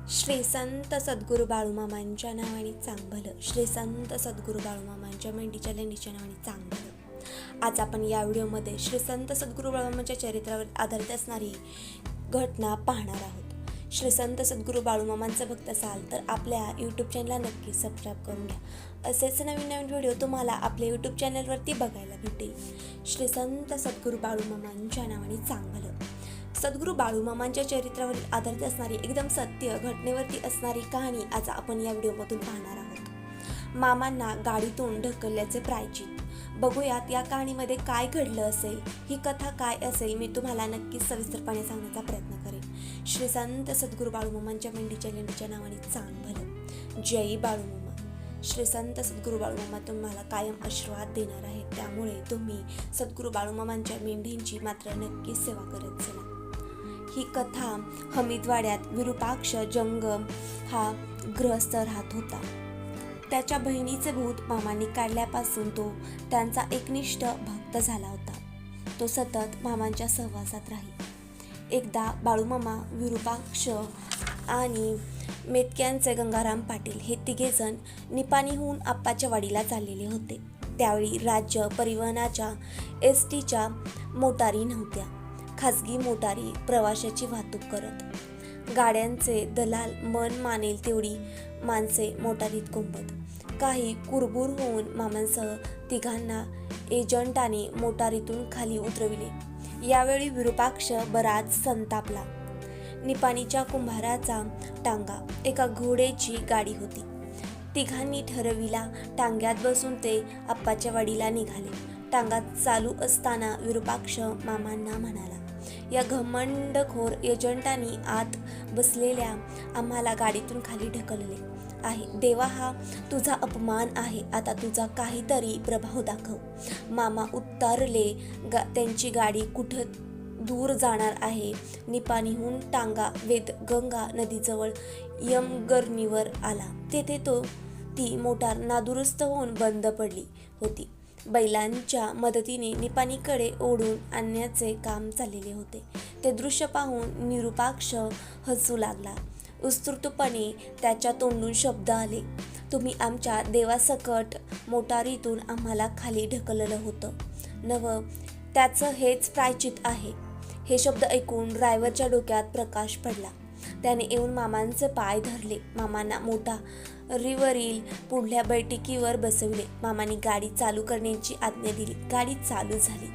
श्री संत सद्गुरू बाळूमामांच्या नावाने चांगलं, श्री संत सद्गुरू बाळूमामांच्या मेंढीच्या लेंडीच्या नावाने चांगलं. आज आपण या व्हिडिओमध्ये श्री संत सद्गुरू बाळूमामांच्या चरित्रावर आधारित असणारी घटना पाहणार आहोत. श्री संत सद्गुरू बाळूमामांचं भक्त असाल तर आपल्या यूट्यूब चॅनलला नक्की सबस्क्राईब करून घ्या. असेच नवीन नवीन व्हिडिओ तुम्हाला आपल्या यूट्यूब चॅनलवरती बघायला भेटेल. श्री संत सद्गुरू बाळूमामांच्या नावाने चांगलं. सद्गुरू बाळूमामांच्या चरित्रावर आधारित असणारी एकदम सत्य घटनेवरती असणारी कहाणी आज आपण या व्हिडिओमधून पाहणार आहोत. मामांना गाडीतून ढकलल्याचे प्रायचित. बघूयात या कहाणीमध्ये काय घडलं असेल, ही कथा काय असेल, मी तुम्हाला नक्कीच सविस्तरपणे सांगण्याचा प्रयत्न करेन. श्री संत सद्गुरू बाळूमामांच्या मेंढीच्या लेंडीच्या नावाने चांगलं. जय बाळूमामा. श्री संत सद्गुरू बाळूमामा तुम्हाला कायम आशीर्वाद देणार आहेत, त्यामुळे तुम्ही सद्गुरू बाळूमामांच्या मेंढींची मात्र नक्कीच सेवा करत चला. ही कथा हमीदवाड्यात विरूपाक्ष जंगम हा गृहस्थ राहत होता. त्याच्या बहिणीचे भूत मामांनी काढल्यापासून तो त्यांचा एकनिष्ठ भक्त झाला होता. तो सतत मामांच्या सहवासात राही. एकदा बाळूमामा, विरूपाक्ष आणि मेतक्यांचे गंगाराम पाटील हे तिघेजण निपाणीहून आप्पाच्या वाडीला चाललेले होते. त्यावेळी राज्य परिवहनाच्या एसटीच्या मोटारी नव्हत्या. खाजगी मोटारी प्रवाशाची वाहतूक करत. गाड्यांचे दलाल मन मानेल तेवढी माणसे मोटारीत कोंबत. काही कुरबुर होऊन मामांसह तिघांना एजंटाने मोटारीतून खाली उतरविले. यावेळी विरूपाक्ष बराच संतापला. निपाणीच्या कुंभाराचा टांगा एका घोड्याची गाडी होती. तिघांनी ठरविला टांग्यात बसून ते आप्पाच्या वाडीला निघाले. टांगा चालू असताना विरूपाक्ष मामांना म्हणाला, या घमंडखोर एजंटांनी आत बसलेल्या आम्हाला गाडीतून खाली ढकलले आहे. देवा, हा तुझा अपमान आहे. आता तुझा काहीतरी प्रभाव दाखव. मामा उतरले. त्यांची गाडी कुठं दूर जाणार आहे. निपाणीहून टांगा वेदगंगा नदीजवळ यमगर्णीवर आला. तेथे ती मोटार नादुरुस्त होऊन बंद पडली होती. बैलांच्या मदतीने निपाणीकडे ओढून आणण्याचे काम चाललेले होते. ते दृश्य पाहून निरूपाक्ष हसू लागला. उत्स्फूर्तपणे त्याच्या तोंडून शब्द आले, तुम्ही आमच्या देवासकट मोटारीतून आम्हाला खाली ढकललं होतं नव, त्याचं हेच प्रायचित आहे. हे शब्द ऐकून ड्रायव्हरच्या डोक्यात प्रकाश पडला. त्याने येऊन मामांचे पाय धरले. मामांना मोटारीवरील पुढल्या बैठकीवर बसविले. मामांनी गाडी चालू करण्याची आज्ञा दिली. गाडी चालू झाली.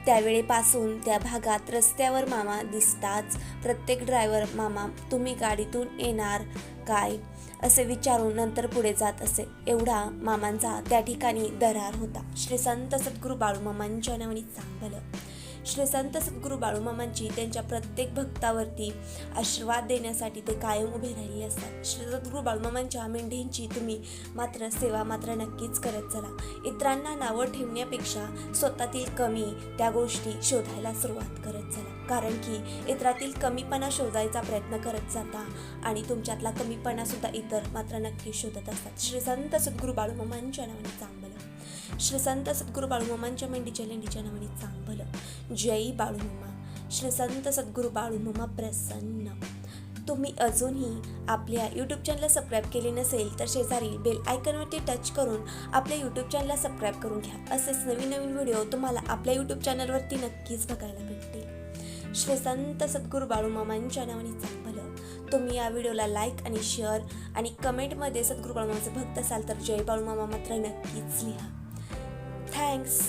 त्यावेळेपासून त्या भागात रस्त्यावर मामा दिसताच प्रत्येक ड्रायव्हर, मामा तुम्ही गाडीतून येणार काय असे विचारून नंतर पुढे जात असे. एवढा मामांचा त्या ठिकाणी दरार होता. श्री संत सद्गुरू बाळूमामांच्या नावाने चांगलं. श्री संत सद्गुरू बाळूमामांची त्यांच्या प्रत्येक भक्तावरती आशीर्वाद देण्यासाठी ते कायम उभे राहिलेले असतात. श्री सद्गुरू बाळूमामांच्या मेंढींची तुम्ही मात्र सेवा मात्र नक्कीच करत चला. इतरांना नावं ठेवण्यापेक्षा स्वतःतील कमी त्या गोष्टी शोधायला सुरुवात करत चला. कारण की इतरातील कमीपणा शोधायचा प्रयत्न करत जाता आणि तुमच्यातला कमीपणा सुद्धा इतर मात्र नक्की शोधत असतात. श्री संत सद्गुरू बाळूमामांच्या नावाने चांगलं. श्री संत सद्गुरू बाळूमामांच्या मेंढीच्या लेंडीच्या नावाने चांगलं. जय बाळूमामा. श्री संत सद्गुरू बाळूमामा प्रसन्न. तुम्ही अजूनही आपल्या यूट्यूब चॅनलला सबस्क्राईब केले नसेल तर शेजारी बेल आयकॉनवरती टच करून आपल्या यूट्यूब चॅनलला सबस्क्राईब करून घ्या. असेच नवीन नवीन व्हिडिओ तुम्हाला आपल्या यूट्यूब चॅनलवरती नक्कीच बघायला भेटतील. श्री संत सद्गुरू बाळूमामांच्या नावाने चांगलं. तुम्ही या व्हिडिओला लाईक आणि शेअर आणि कमेंटमध्ये सद्गुरू बाळूमामाचे भक्त असाल तर जय बाळूमामा मात्र नक्कीच लिहा. थँक्स.